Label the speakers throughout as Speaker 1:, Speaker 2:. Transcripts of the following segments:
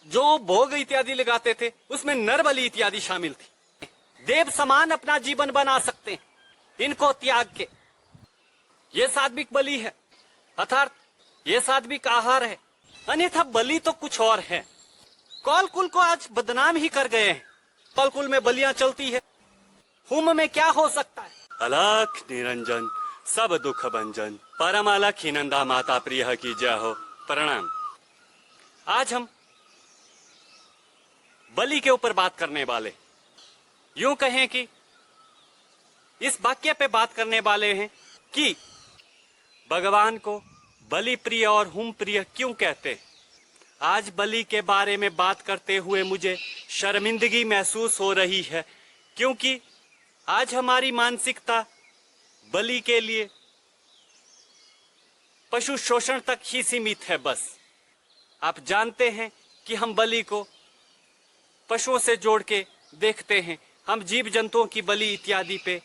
Speaker 1: जो भोग इत्यादि लगाते थे उसमें नर बलि इत्यादि शामिल थी। देव समान अपना जीवन बना सकते हैं इनको त्याग के। ये सात्विक बलि है, अर्थात ये सात्विक आहार है। अन्यथा बलि तो कुछ और है। कौल कुल को आज बदनाम ही कर गए हैं। कौल कुल में बलियां चलती है, हुम में क्या हो सकता है। अलख निरंजन सब दुख भंजन, परम अलख ही नंदा माता प्रिय की जय हो। प्रणाम। आज हम बलि के ऊपर बात करने वाले, यूं कहें कि इस वाक्य पे बात करने वाले हैं कि भगवान को बलि प्रिय और हुम प्रिय क्यों कहते हैं। आज बलि के बारे में बात करते हुए मुझे शर्मिंदगी महसूस हो रही है, क्योंकि आज हमारी मानसिकता बलि के लिए पशु शोषण तक ही सीमित है। बस आप जानते हैं कि हम बलि को पशुओं से जोड़ के देखते हैं। हम जीव जंतुओं की बलि इत्यादि पे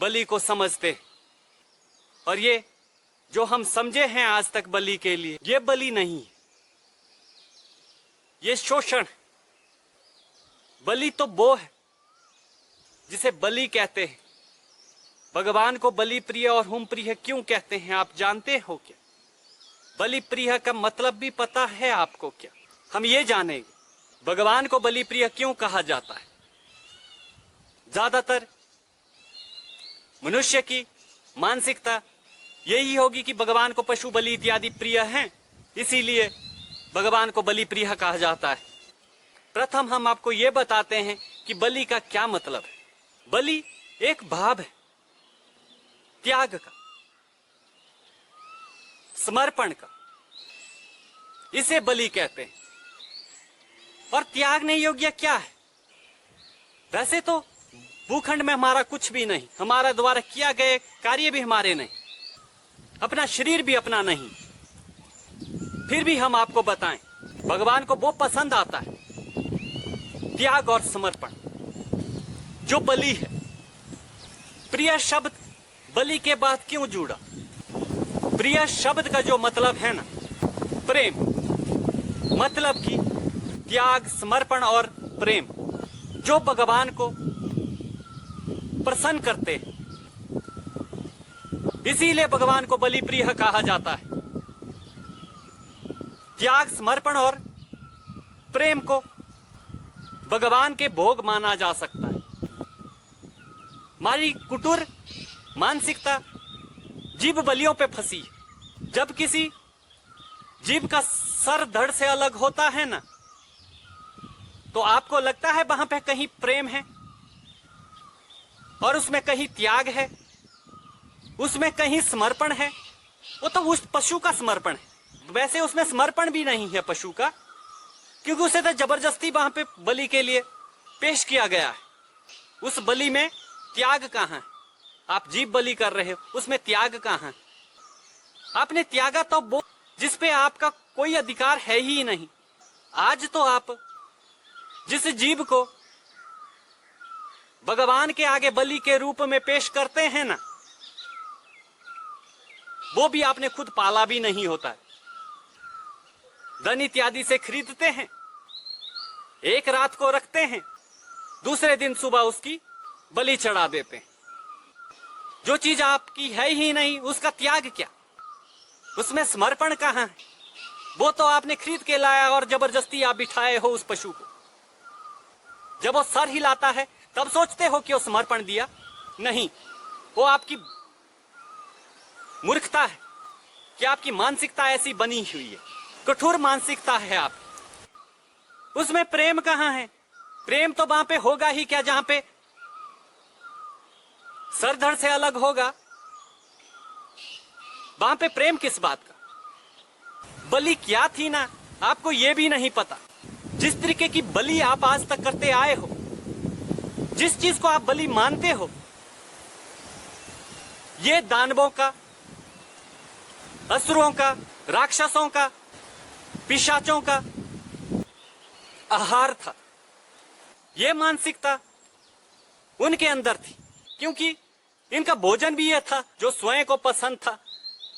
Speaker 1: बलि को समझते हैं, और ये जो हम समझे हैं आज तक बलि के लिए, ये बलि नहीं है, ये शोषण। बलि तो वो है जिसे बलि कहते हैं। भगवान को बलि प्रिय और हुम प्रिय क्यों कहते हैं आप जानते हो क्या? बलि प्रिय का मतलब भी पता है आपको क्या? हम ये जानेंगे भगवान को बलि प्रिय क्यों कहा जाता है। ज्यादातर मनुष्य की मानसिकता यही होगी कि भगवान को पशु बलि इत्यादि प्रिय हैं, इसीलिए भगवान को बलि प्रिय कहा जाता है। प्रथम हम आपको यह बताते हैं कि बलि का क्या मतलब है। बलि एक भाव है, त्याग का, समर्पण का, इसे बलि कहते हैं। और त्यागने योग्य क्या है? वैसे तो भूखंड में हमारा कुछ भी नहीं, हमारा द्वारा किया गए कार्य भी हमारे नहीं, अपना शरीर भी अपना नहीं, फिर भी हम आपको बताएं भगवान को वो पसंद आता है त्याग और समर्पण, जो बलि है। प्रिय शब्द बलि के बाद क्यों जुड़ा? प्रिय शब्द का जो मतलब है ना, प्रेम, मतलब कि त्याग, समर्पण और प्रेम जो भगवान को प्रसन्न करते हैं, इसीलिए भगवान को बलि प्रिय कहा जाता है। त्याग, समर्पण और प्रेम को भगवान के भोग माना जा सकता है। हमारी कुटुर मानसिकता जीव बलियों पे फंसी है। जब किसी जीव का सर धड़ से अलग होता है ना, तो आपको लगता है वहां पे कहीं प्रेम है, और उसमें कहीं त्याग है, उसमें कहीं समर्पण है। वो तो उस पशु का समर्पण है। वैसे उसमें समर्पण भी नहीं है पशु का, क्योंकि उसे तो जबरदस्ती वहां पे बलि के लिए पेश किया गया है। उस बलि में त्याग कहां है? आप जीव बलि कर रहे हो, उसमें त्याग कहां है? आपने त्यागा तो वो जिस पे आपका कोई अधिकार है ही नहीं। आज तो आप जिस जीव को भगवान के आगे बलि के रूप में पेश करते हैं ना, वो भी आपने खुद पाला भी नहीं होता है। धन इत्यादि से खरीदते हैं, एक रात को रखते हैं, दूसरे दिन सुबह उसकी बलि चढ़ा देते हैं। जो चीज आपकी है ही नहीं, उसका त्याग क्या? उसमें समर्पण कहां है? वो तो आपने खरीद के लाया और जबरदस्ती आप बिठाए हो उस पशु को। जब वो सर हिलाता है तब सोचते हो कि वो समर्पण दिया। नहीं, वो आपकी मूर्खता है कि आपकी मानसिकता ऐसी बनी हुई है, कठोर मानसिकता है आप। उसमें प्रेम कहां है? प्रेम तो वहां पे होगा ही क्या जहां पे सर धड़ से अलग होगा। वहां पे प्रेम किस बात का? बलि क्या थी ना, आपको यह भी नहीं पता। जिस तरीके की बलि आप आज तक करते आए हो, जिस चीज को आप बलि मानते हो, ये दानवों का, असुरों का, राक्षसों का, पिशाचों का आहार था। ये मानसिकता उनके अंदर थी, क्योंकि इनका भोजन भी यह था जो स्वयं को पसंद था,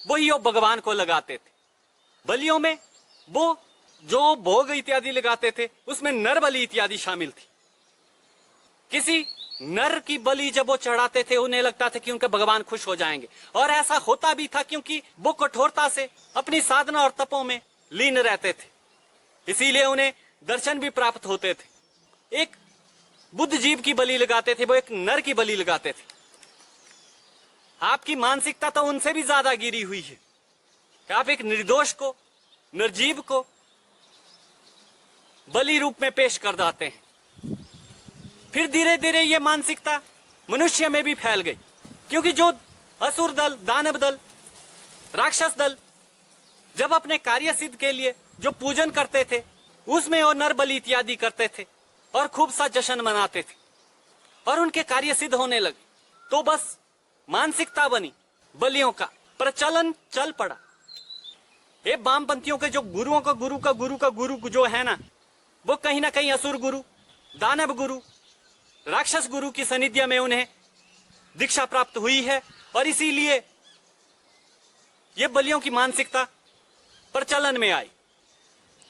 Speaker 1: वही वो भगवान को लगाते थे। बलियों में वो जो भोग इत्यादि लगाते थे उसमें नर बलि इत्यादि शामिल थी। किसी नर की बलि जब वो चढ़ाते थे उन्हें लगता था कि उनके भगवान खुश हो जाएंगे, और ऐसा होता भी था क्योंकि वो कठोरता से अपनी साधना और तपों में लीन रहते थे, इसीलिए उन्हें दर्शन भी प्राप्त होते थे। एक बुद्ध जीव की बलि लगाते थे, वो एक नर की बलि लगाते थे। आपकी मानसिकता तो उनसे भी ज्यादा गिरी हुई है कि आप एक निर्दोष को, निर्जीव को बलि रूप में पेश कर देते हैं। फिर धीरे धीरे ये मानसिकता मनुष्य में भी फैल गई, क्योंकि जो असुर दल, दानव दल, राक्षस दल जब अपने कार्य सिद्ध के लिए जो पूजन करते थे उसमें वो नर बलि इत्यादि करते थे और खूब सा जश्न मनाते थे और उनके कार्य सिद्ध होने लगे, तो बस मानसिकता बनी, बलियों का प्रचलन चल पड़ा। ये वामपंथियों के जो गुरुओं का गुरु जो है ना, वो कहीं ना कहीं असुर गुरु, दानव गुरु, राक्षस गुरु की सानिध्य में उन्हें दीक्षा प्राप्त हुई है, और इसीलिए ये बलियों की मानसिकता प्रचलन में आई।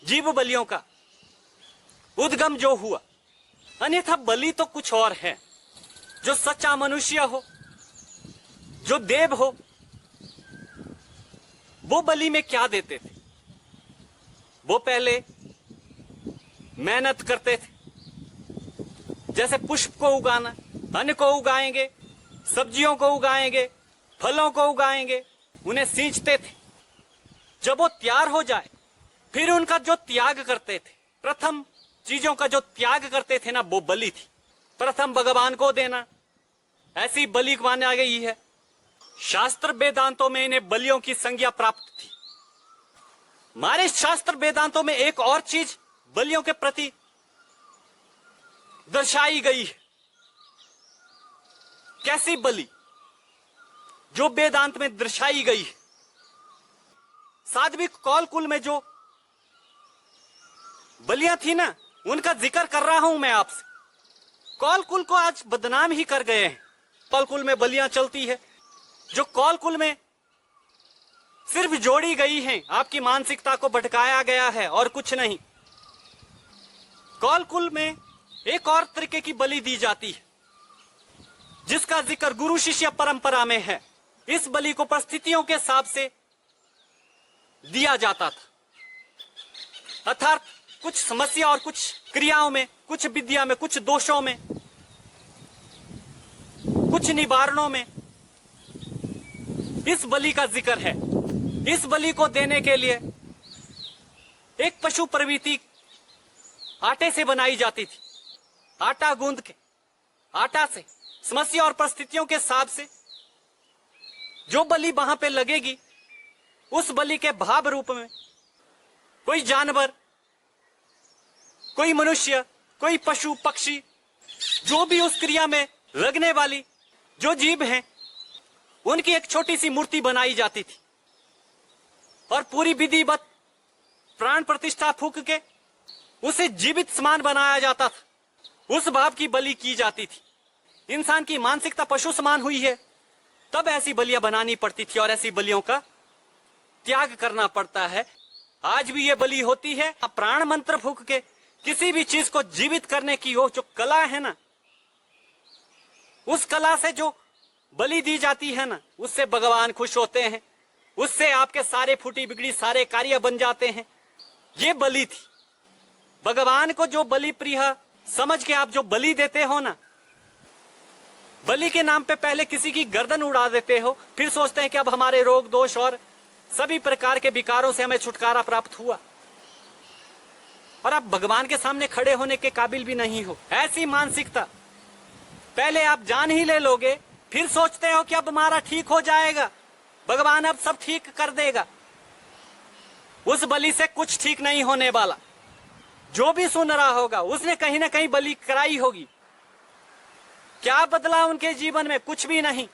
Speaker 1: जीव बलियों का उद्गम जो हुआ, अन्यथा बलि तो कुछ और है। जो सच्चा मनुष्य हो, जो देव हो, वो बलि में क्या देते थे? वो पहले मेहनत करते थे, जैसे पुष्प को उगाना, अन्न को उगाएंगे, सब्जियों को उगाएंगे, फलों को उगाएंगे, उन्हें सींचते थे। जब वो तैयार हो जाए फिर उनका जो त्याग करते थे, प्रथम चीजों का जो त्याग करते थे ना, वो बलि थी। प्रथम भगवान को देना, ऐसी बलि मानी गई है। शास्त्र वेदांतों में इन्हें बलियों की संज्ञा प्राप्त थी। हमारे शास्त्र वेदांतों में एक और चीज बलियों के प्रति दर्शाई गई है। कैसी बलि? जो वेदांत में दर्शाई गई है। साध्विक कौल कुल में जो बलियां थी ना, उनका जिक्र कर रहा हूं मैं आपसे। कौल कुल को आज बदनाम ही कर गए हैं। कौल कुल में बलियां चलती है, जो कौल कुल में सिर्फ जोड़ी गई हैं, आपकी मानसिकता को भटकाया गया है और कुछ नहीं। कौल कुल में एक और तरीके की बलि दी जाती है, जिसका जिक्र गुरु शिष्य परंपरा में है। इस बलि को परिस्थितियों के हिसाब से दिया जाता था, अर्थात कुछ समस्या और कुछ क्रियाओं में, कुछ विद्या में, कुछ दोषों में, कुछ निवारणों में इस बलि का जिक्र है। इस बलि को देने के लिए एक पशु प्रवृत्ति आटे से बनाई जाती थी। आटा गूंद के, आटा से समस्या और परिस्थितियों के हिसाब से जो बलि वहां पे लगेगी, उस बलि के भाव रूप में कोई जानवर, कोई मनुष्य, कोई पशु पक्षी, जो भी उस क्रिया में लगने वाली जो जीव हैं, उनकी एक छोटी सी मूर्ति बनाई जाती थी और पूरी विधिवत प्राण प्रतिष्ठा फूंक के उसे जीवित समान बनाया जाता था। उस भाव की बलि की जाती थी। इंसान की मानसिकता पशु समान हुई है, तब ऐसी बलियां बनानी पड़ती थी और ऐसी बलियों का त्याग करना पड़ता है। आज भी ये बलि होती है। प्राण मंत्र फूंक के किसी भी चीज को जीवित करने की वो जो कला है ना, उस कला से जो बलि दी जाती है ना, उससे भगवान खुश होते हैं। उससे आपके सारे फूटी बिगड़ी सारे कार्य बन जाते हैं। ये बलि थी। भगवान को जो बलि प्रिय समझ के आप जो बलि देते हो ना, बलि के नाम पे पहले किसी की गर्दन उड़ा देते हो, फिर सोचते हैं कि अब हमारे रोग दोष और सभी प्रकार के विकारों से हमें छुटकारा प्राप्त हुआ, और आप भगवान के सामने खड़े होने के काबिल भी नहीं हो। ऐसी मानसिकता पहले आप जान ही ले लोगे, फिर सोचते हो कि अब हमारा ठीक हो जाएगा, भगवान अब सब ठीक कर देगा। उस बलि से कुछ ठीक नहीं होने वाला। जो भी सुन रहा होगा उसने कहीं ना कहीं बलि कराई होगी। क्या बदला उनके जीवन में? कुछ भी नहीं।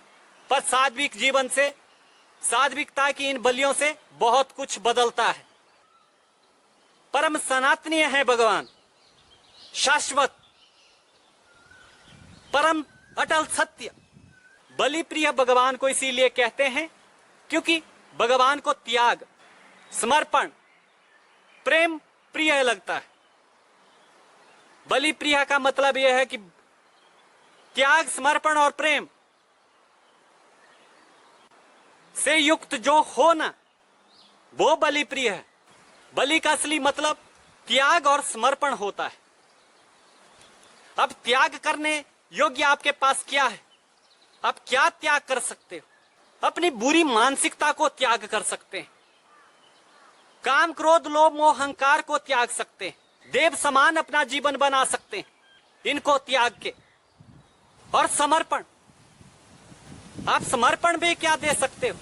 Speaker 1: पर सात्विक जीवन से, सात्विकता की इन बलियों से बहुत कुछ बदलता है। परम सनातनीय है भगवान, शाश्वत, परम अटल सत्य। बलि प्रिय भगवान को इसीलिए कहते हैं क्योंकि भगवान को त्याग, समर्पण, प्रेम प्रिय लगता है। बलि प्रिय का मतलब यह है कि त्याग, समर्पण और प्रेम से युक्त जो हो ना, वो बलि प्रिय है। बलि का असली मतलब त्याग और समर्पण होता है। अब त्याग करने योग्य आपके पास क्या है? आप क्या त्याग कर सकते हो? अपनी बुरी मानसिकता को त्याग कर सकते हैं, काम, क्रोध, लोभ, मोह, अहंकार को त्याग सकते हैं, देव समान अपना जीवन बना सकते हैं इनको त्याग के। और समर्पण, आप समर्पण भी क्या दे सकते हो?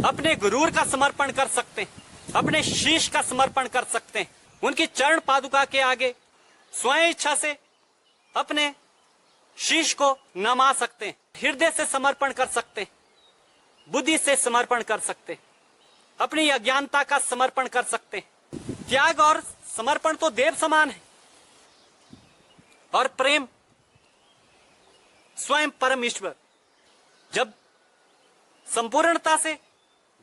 Speaker 1: अपने गुरूर का समर्पण कर सकते हैं, अपने शीश का समर्पण कर सकते हैं, उनकी चरण पादुका के आगे स्वयं इच्छा से अपने शीश को नमा सकते हैं, हृदय से समर्पण कर सकते हैं, बुद्धि से समर्पण कर सकते हैं, अपनी अज्ञानता का समर्पण कर सकते हैं। त्याग और समर्पण तो देव समान है। और प्रेम स्वयं परम ईश्वर। जब संपूर्णता से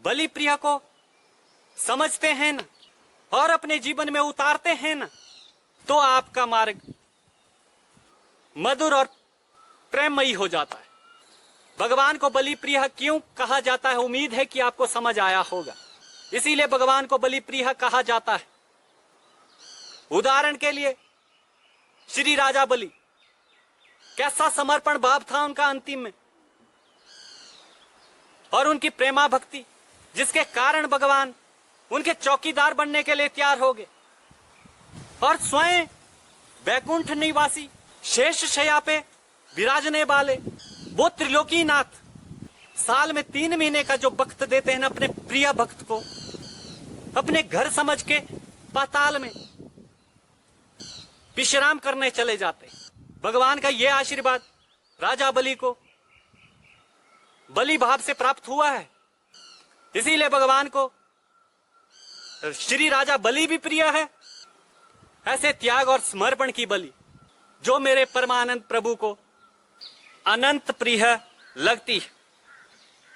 Speaker 1: बलि प्रिय को समझते हैं ना और अपने जीवन में उतारते हैं ना, तो आपका मार्ग मधुर और प्रेममयी हो जाता है। भगवान को बलि प्रिय क्यों कहा जाता है, उम्मीद है कि आपको समझ आया होगा। इसीलिए भगवान को बलि प्रिय कहा जाता है। उदाहरण के लिए श्री राजा बलि, कैसा समर्पण भाव था उनका अंतिम में, और उनकी प्रेमा भक्ति, जिसके कारण भगवान उनके चौकीदार बनने के लिए तैयार हो गए। और स्वयं वैकुंठ निवासी शेष शैया पे विराजने वाले वो त्रिलोकीनाथ साल में 3 महीने का जो वक्त देते हैं अपने प्रिय भक्त को, अपने घर समझ के पाताल में विश्राम करने चले जाते हैं। भगवान का यह आशीर्वाद राजा बलि को बलि भाव से प्राप्त हुआ है। इसीलिए भगवान को श्री राजा बलि भी प्रिय है। ऐसे त्याग और समर्पण की बलि जो मेरे परमानंद प्रभु को अनंत प्रिय लगती है।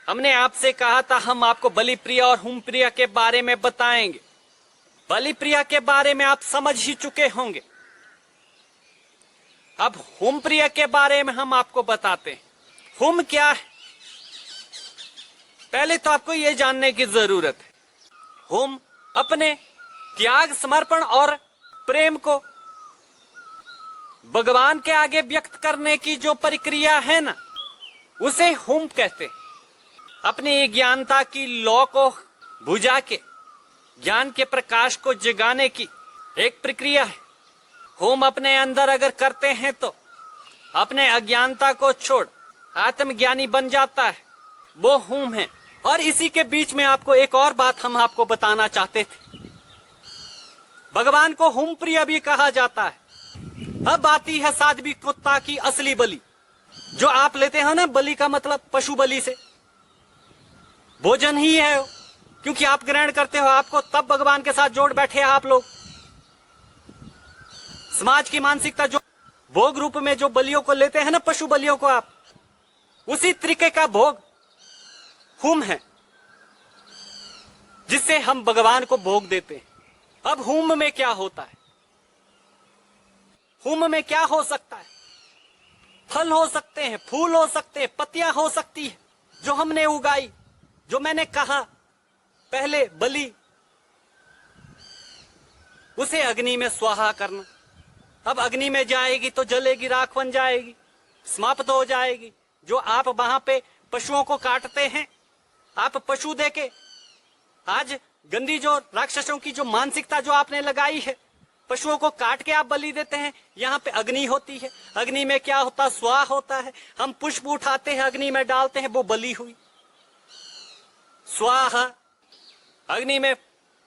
Speaker 1: हमने आपसे कहा था हम आपको बलि प्रिय और हुम प्रिय के बारे में बताएंगे। बलि प्रिय के बारे में आप समझ ही चुके होंगे। अब हुम प्रिय के बारे में हम आपको बताते हैं। हुम क्या है, पहले तो आपको यह जानने की जरूरत है। हुम अपने त्याग, समर्पण और प्रेम को भगवान के आगे व्यक्त करने की जो प्रक्रिया है ना, उसे हुम कहते हैं। अपनी ज्ञानता की लौ को बुझा के ज्ञान के प्रकाश को जगाने की एक प्रक्रिया है। हुम अपने अंदर अगर करते हैं तो अपने अज्ञानता को छोड़ आत्मज्ञानी बन जाता है, वो हुम है। और इसी के बीच में आपको एक और बात हम आपको बताना चाहते थे। भगवान को हुम प्रिय भी कहा जाता है। अब आती है सात्विकता की असली बलि, जो आप लेते हो ना, बलि का मतलब पशु बलि से भोजन ही है, क्योंकि आप ग्रहण करते हो, आपको तब भगवान के साथ जोड़ बैठे आप लोग। समाज की मानसिकता जो भोग रूप में जो बलियों को लेते हैं ना, पशु बलियों को, आप उसी तरीके का भोग हुम है, जिससे हम भगवान को भोग देते हैं। अब हुम में क्या होता है? हुम में क्या हो सकता है? फल हो सकते हैं, फूल हो सकते हैं, पत्तियां हो सकती है जो हमने उगाई। जो मैंने कहा पहले, बलि, उसे अग्नि में स्वाहा करना। अब अग्नि में जाएगी तो जलेगी, राख बन जाएगी, समाप्त हो जाएगी। जो आप वहां पे पशुओं को काटते हैं, आप पशु देके आज गंदी जो राक्षसों की जो मानसिकता जो आपने लगाई है, पशुओं को काट के आप बलि देते हैं। यहाँ पे अग्नि होती है, अग्नि में क्या होता है? स्वाहा होता है। हम पुष्प उठाते हैं, अग्नि में डालते हैं, वो बलि हुई स्वाहा। अग्नि में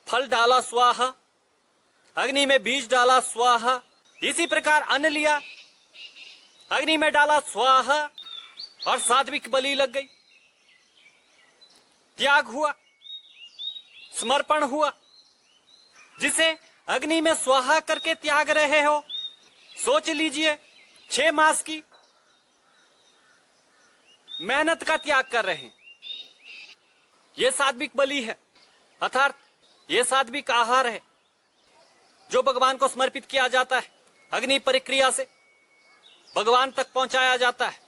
Speaker 1: फल डाला, स्वाहा। अग्नि में बीज डाला, स्वाहा। इसी प्रकार अन्न लिया, अग्नि में डाला, स्वाहा, और सात्विक बलि लग गई। त्याग हुआ, समर्पण हुआ। जिसे अग्नि में स्वाहा करके त्याग रहे हो, सोच लीजिए 6 मास की मेहनत का त्याग कर रहे हैं। यह सात्विक बलि है, अर्थात यह सात्विक आहार है। जो भगवान को समर्पित किया जाता है, अग्नि प्रक्रिया से भगवान तक पहुंचाया जाता है।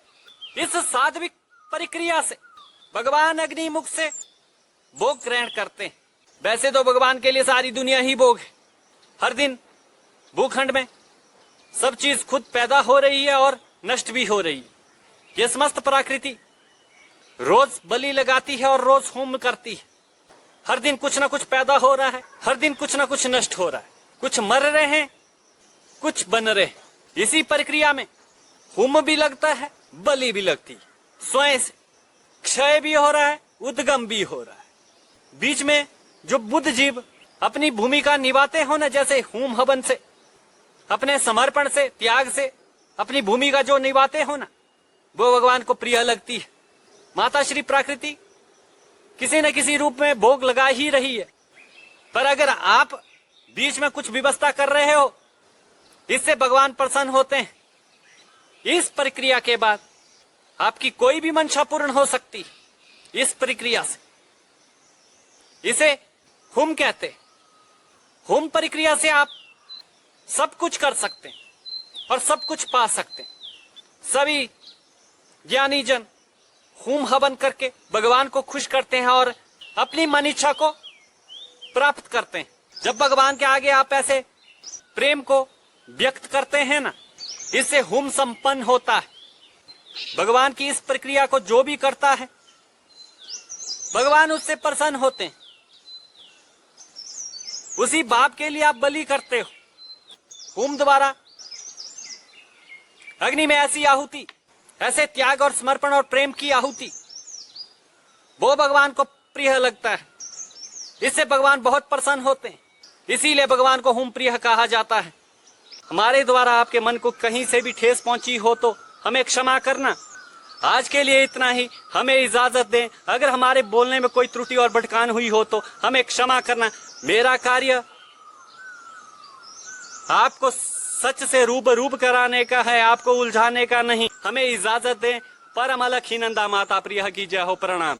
Speaker 1: इस सात्विक प्रक्रिया से भगवान अग्नि मुख से भोग ग्रहण करते हैं। वैसे तो भगवान के लिए सारी दुनिया ही भोग है। हर दिन भूखंड में सब चीज खुद पैदा हो रही है और नष्ट भी हो रही है। ये समस्त प्रकृति रोज बलि लगाती है और रोज होम करती है। हर दिन कुछ ना कुछ पैदा हो रहा है, हर दिन कुछ ना कुछ नष्ट हो रहा है। कुछ मर रहे हैं, कुछ बन रहे हैं। इसी प्रक्रिया में होम भी लगता है, बलि भी लगती है। स्वयं से क्षय भी हो रहा है, उद्गम भी हो रहा है। बीच में जो बुद्ध जीव अपनी भूमिका निभाते हो ना, जैसे होम हवन से, अपने समर्पण से, त्याग से अपनी भूमिका जो निभाते हो ना, वो भगवान को प्रिय लगती है। माता श्री प्रकृति किसी न किसी रूप में भोग लगा ही रही है। पर अगर आप बीच में कुछ व्यवस्था कर रहे हो, इससे भगवान प्रसन्न होते हैं। इस प्रक्रिया के बाद आपकी कोई भी मंशा पूर्ण हो सकती है। इस प्रक्रिया से, इसे होम कहते हैं। होम प्रक्रिया से आप सब कुछ कर सकते हैं और सब कुछ पा सकते हैं। सभी ज्ञानी जन होम हवन करके भगवान को खुश करते हैं और अपनी मन इच्छा को प्राप्त करते हैं। जब भगवान के आगे आप ऐसे प्रेम को व्यक्त करते हैं ना, इससे होम संपन्न होता है। भगवान की इस प्रक्रिया को जो भी करता है, भगवान उससे प्रसन्न होते हैं। उसी भाव के लिए आप बलि करते हो। होम द्वारा अग्नि में ऐसी आहुति, ऐसे त्याग और समर्पण और प्रेम की आहुति, वो भगवान को प्रिय लगता है। इससे भगवान बहुत प्रसन्न होते हैं। इसीलिए भगवान को होम प्रिय कहा जाता है। हमारे द्वारा आपके मन को कहीं से भी ठेस पहुंची हो तो हमें क्षमा करना। आज के लिए इतना ही, हमें इजाजत दें। अगर हमारे बोलने में कोई त्रुटि और भटकान हुई हो तो हमें क्षमा करना। मेरा कार्य आपको सच से रूबरू कराने का है, आपको उलझाने का नहीं। हमें इजाजत दें। परम अलखीनंदा माता प्रिय की जय हो। प्रणाम।